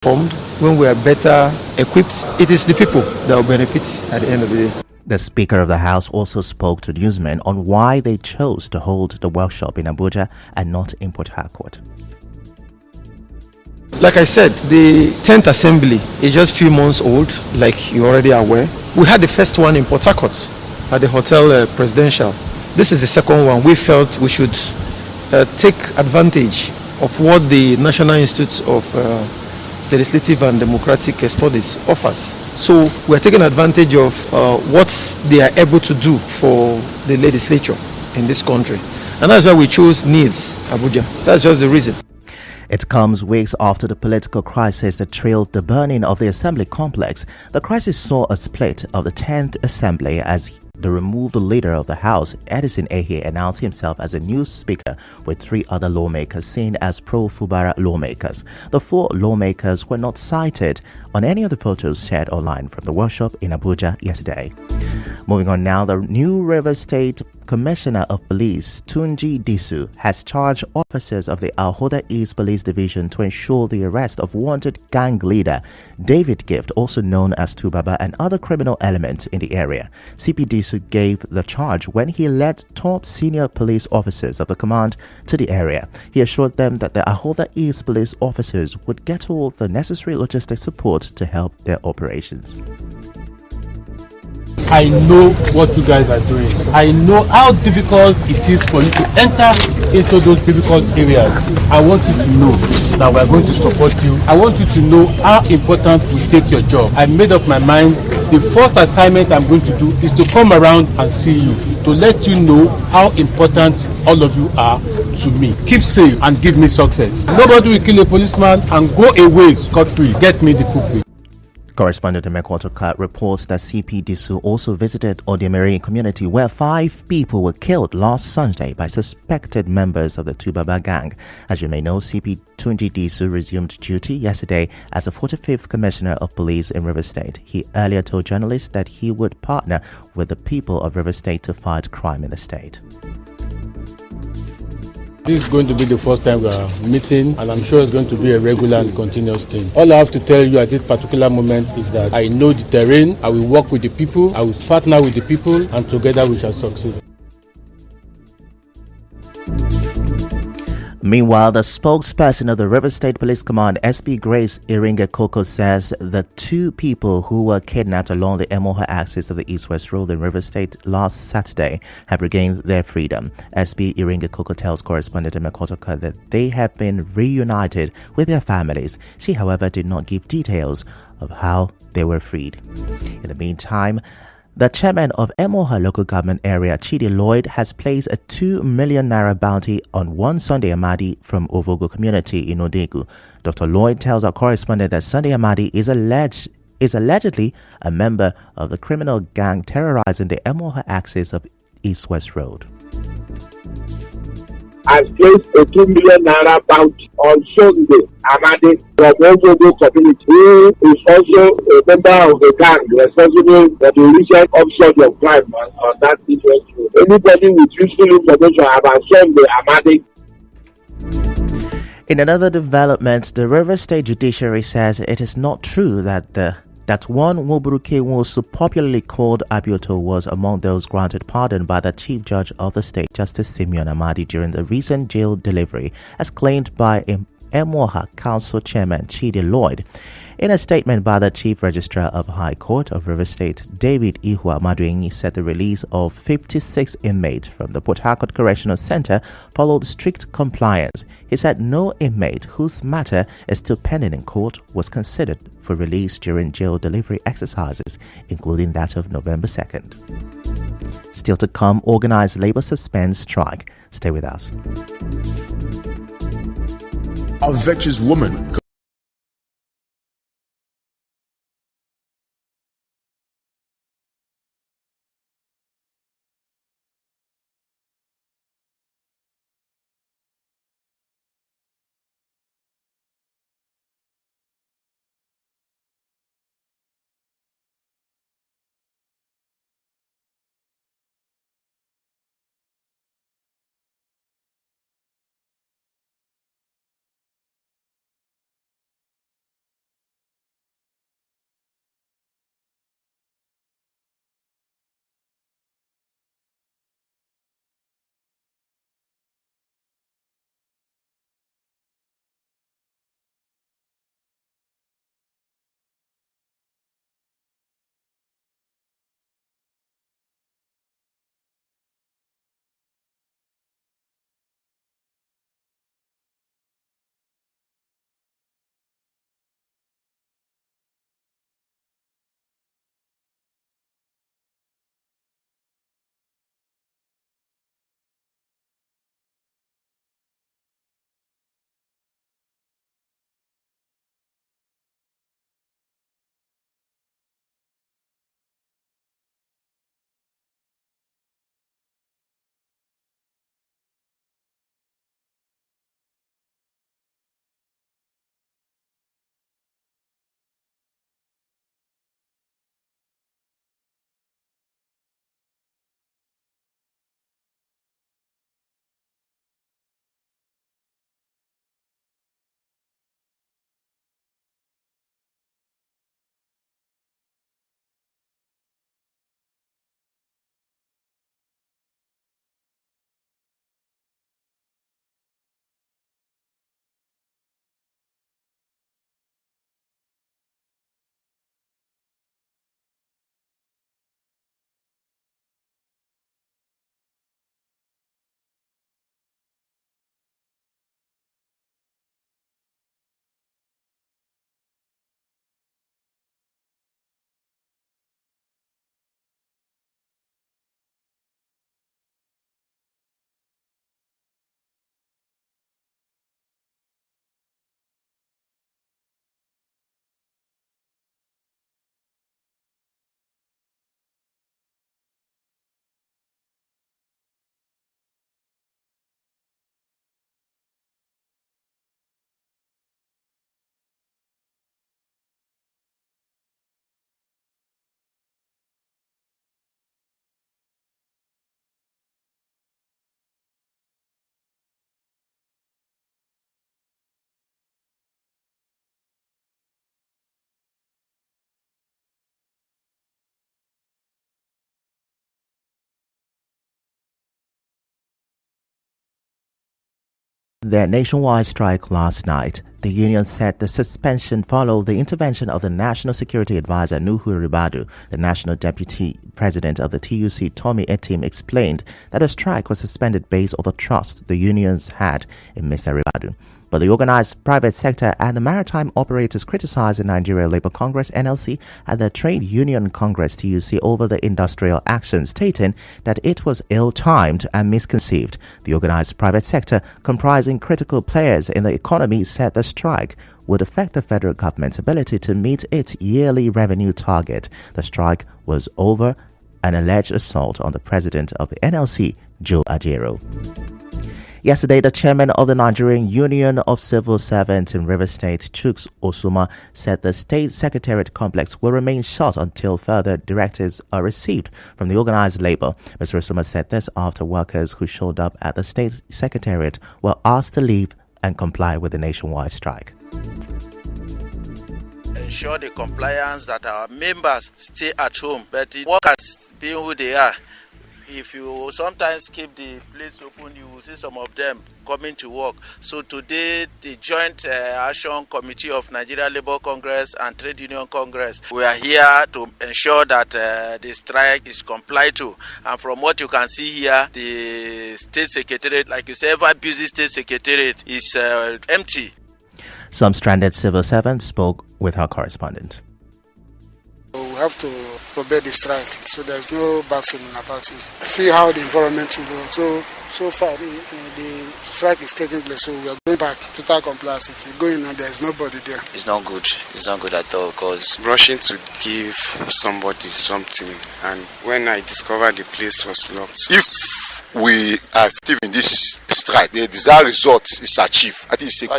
formed, when we are better equipped, it is the people that will benefit at the end of the day. The Speaker of the House also spoke to newsmen on why they chose to hold the workshop in Abuja and not in Port Harcourt. Like I said, the 10th Assembly is just a few months old, like you already are aware. We had the first one in Port Harcourt at the Hotel Presidential. This is the second one. We felt we should take advantage of what the National Institute of Legislative and Democratic Studies offers. So we're taking advantage of what they are able to do for the legislature in this country. And that's why we chose NEEDS Abuja. That's just the reason. It comes weeks after the political crisis that trailed the burning of the Assembly complex. The crisis saw a split of the 10th Assembly as the removed leader of the House, Edison Ehe, announced himself as a new speaker with 3 other lawmakers seen as pro-Fubara lawmakers. The 4 lawmakers were not cited on any of the photos shared online from the workshop in Abuja yesterday. Moving on now, the new Rivers State Commissioner of Police, Tunji Disu, has charged officers of the Ahoda East Police Division to ensure the arrest of wanted gang leader David Gift, also known as Tubaba, and other criminal elements in the area. CP Disu gave the charge when he led top senior police officers of the command to the area. He assured them that the Ahoda East police officers would get all the necessary logistic support to help their operations. I know what you guys are doing. I know how difficult it is for you to enter into those difficult areas. I want you to know that we are going to support you. I want you to know how important we take your job. I made up my mind. The first assignment I'm going to do is to come around and see you, to let you know how important all of you are to me. Keep safe and give me success. Nobody will kill a policeman and go away scot-free. Get me the cookie. Correspondent Mekotoka reports that CP Disu also visited Odiemere community where 5 people were killed last Sunday by suspected members of the Tubaba gang. As you may know, CP Tunji Disu resumed duty yesterday as the 45th Commissioner of Police in Rivers State. He earlier told journalists that he would partner with the people of Rivers State to fight crime in the state. This is going to be the first time we are meeting, and I'm sure it's going to be a regular and continuous thing. All I have to tell you at this particular moment is that I know the terrain, I will work with the people, I will partner with the people, and together we shall succeed. Meanwhile, the spokesperson of the River State Police Command, SP Grace Iringa Koko, says the 2 people who were kidnapped along the Emoha axis of the East-West Road in River State last Saturday have regained their freedom. SP Iringa Koko tells correspondent Mekotoka that they have been reunited with their families. She, however, did not give details of how they were freed. In the meantime, the chairman of Emoha local government area, Chidi Lloyd, has placed a 2 million naira bounty on one Sunday Amadi from Ovogo community in Odegu. Dr. Lloyd tells our correspondent that Sunday Amadi is allegedly a member of the criminal gang terrorizing the Emoha axis of East-West Road. Has placed a 2 million naira bounty on Sunday Amadi from Ovogo community, who is also a member of the gang responsible for the recent upsurge of crime on that situation. Anybody with useful information about Sunday Amadi. In another development, the River State Judiciary says it is not true that one Woburuke Nwosu, popularly called Abioto, was among those granted pardon by the Chief Judge of the State, Justice Simeon Amadi, during the recent jail delivery, as claimed by Emoha Council Chairman Chidi Lloyd. In a statement by the Chief Registrar of High Court of River State, David Ihua Maduenyi, said the release of 56 inmates from the Port Harcourt Correctional Center followed strict compliance. He said no inmate whose matter is still pending in court was considered for release during jail delivery exercises, including that of November 2nd. Still to come, organized labor suspends strike. Stay with us. A virtuous woman their nationwide strike last night. The union said the suspension followed the intervention of the National Security Advisor Nuhu Ribadu. The National Deputy President of the TUC, Tommy Etim, explained that the strike was suspended based on the trust the unions had in Mr. Ribadu. But the organized private sector and the maritime operators criticized the Nigeria Labour Congress (NLC) and the Trade Union Congress (TUC) over the industrial action, stating that it was ill-timed and misconceived. The organized private sector, comprising critical players in the economy, said the strike would affect the federal government's ability to meet its yearly revenue target. The strike was over an alleged assault on the president of the NLC, Joe Ajero. Yesterday, the chairman of the Nigerian Union of Civil Servants in Rivers State, Chuks Osuma, said the state secretariat complex will remain shut until further directives are received from the organized labor. Mr. Osuma said this after workers who showed up at the state secretariat were asked to leave and comply with the nationwide strike. Ensure the compliance that our members stay at home, but the workers being who they are, if you sometimes keep the place open, you will see some of them coming to work. So today, the Joint Action Committee of Nigeria Labour Congress and Trade Union Congress, we are here to ensure that the strike is complied to. And from what you can see here, the State Secretariat, like you say, ever busy State Secretariat is empty. Some stranded civil servants spoke with our correspondent. We have to obey the strike, so there's no bad feeling about it. See how the environment will go. So far, the strike is taking place, so we are going back to total compliance. If you go in and there's nobody there, it's not good. It's not good at all, because rushing to give somebody something, and when I discovered the place was locked. If we are effective in this strike, the desired result is achieved.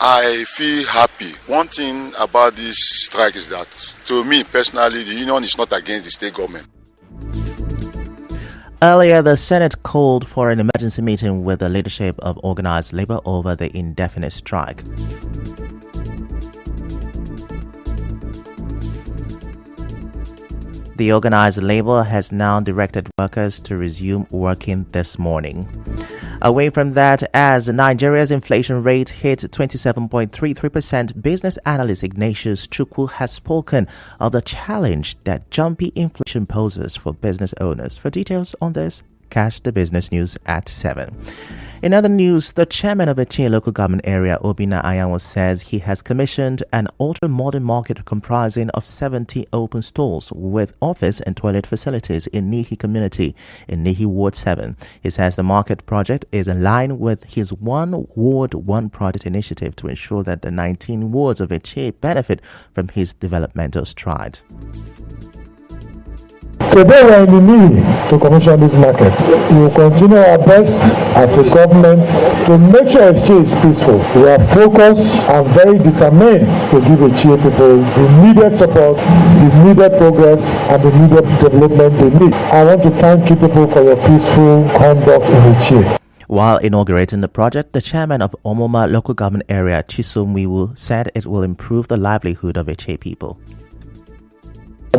I feel happy. One thing about this strike is that, to me personally, the union is not against the state government. Earlier, the Senate called for an emergency meeting with the leadership of organized labor over the indefinite strike. The organized labor has now directed workers to resume working this morning. Away from that, as Nigeria's inflation rate hit 27.33%, business analyst Ignatius Chukwu has spoken of the challenge that jumpy inflation poses for business owners. For details on this, catch the business news at 7. In other news, the chairman of Eche local government area, Obinna Anyanwu, says he has commissioned an ultra-modern market comprising of 70 open stalls with office and toilet facilities in Nihi community in Nihi Ward 7. He says the market project is in line with his One Ward, One Project initiative to ensure that the 19 wards of Eche benefit from his developmental strides. Today we are in the need to commission this market. We will continue our best as a government to make sure Eche is peaceful. We are focused and very determined to give Eche people the needed support, the needed progress, and the needed development they need. I want to thank you people for your peaceful conduct in Eche. While inaugurating the project, the chairman of Omoma local government area, Chisom Wiwu, said it will improve the livelihood of Eche people.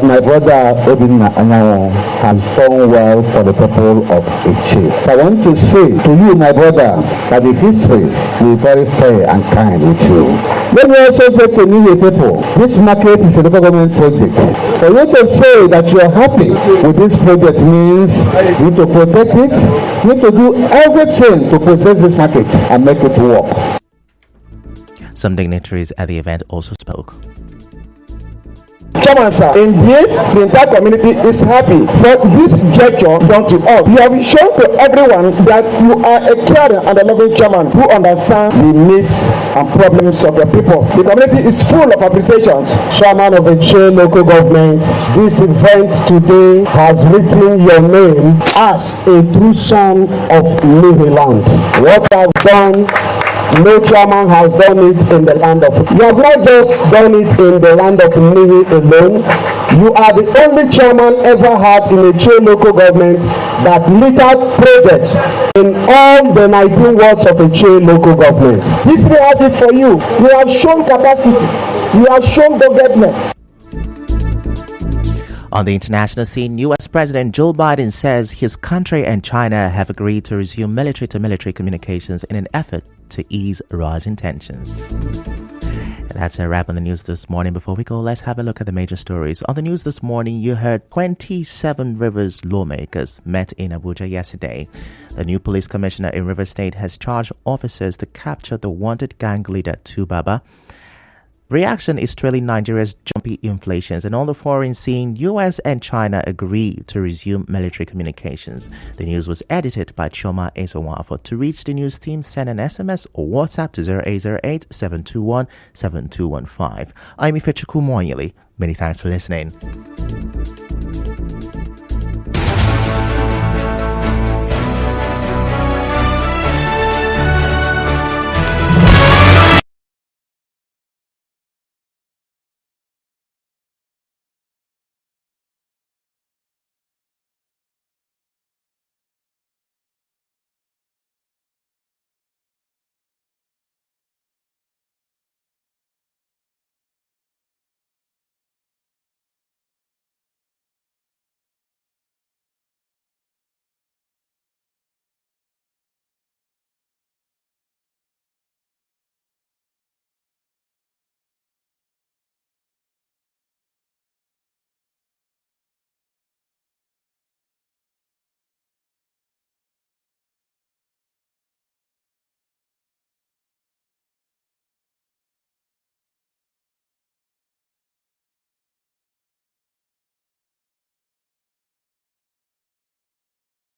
My brother Obinna Anyanwu has done well for the people of Eche. I want to say to you, my brother, that the history will be very fair and kind with you. Let me also say to Nihi people, this market is a local government project. For you to say that you are happy with this project means you need to protect it, you need to do everything to possess this market and make it work. Some dignitaries at the event also spoke. Chairman, sir, indeed, the entire community is happy for this gesture done to us. You have shown to everyone that you are a caring and a loving chairman who understands the needs and problems of the people. The community is full of appreciations. Chairman of Eche local government, this event today has written your name as a true son of Nihi land. What I've done, no chairman has done it in the land of. You have not just done it in the land of Nihi alone. You are the only chairman ever had in a Eche local government that littered projects in all the 19 wards of Eche local government. History has it for you. You have shown capacity. You have shown doggedness. On the international scene, U.S. President Joe Biden says his country and China have agreed to resume military-to-military communications in an effort to ease rising tensions. And that's a wrap on the news this morning. Before we go, let's have a look at the major stories. On the news this morning, you heard 27 Rivers lawmakers met in Abuja yesterday. The new police commissioner in Rivers State has charged officers to capture the wanted gang leader Tubaba. Reaction is trailing Nigeria's jumpy inflations, and on the foreign scene, U.S. and China agree to resume military communications. The news was edited by Choma Ezewafo. To reach the news team, send an SMS or WhatsApp to 0808-721-7215. I'm Ifechukwu Moyili. Many thanks for listening.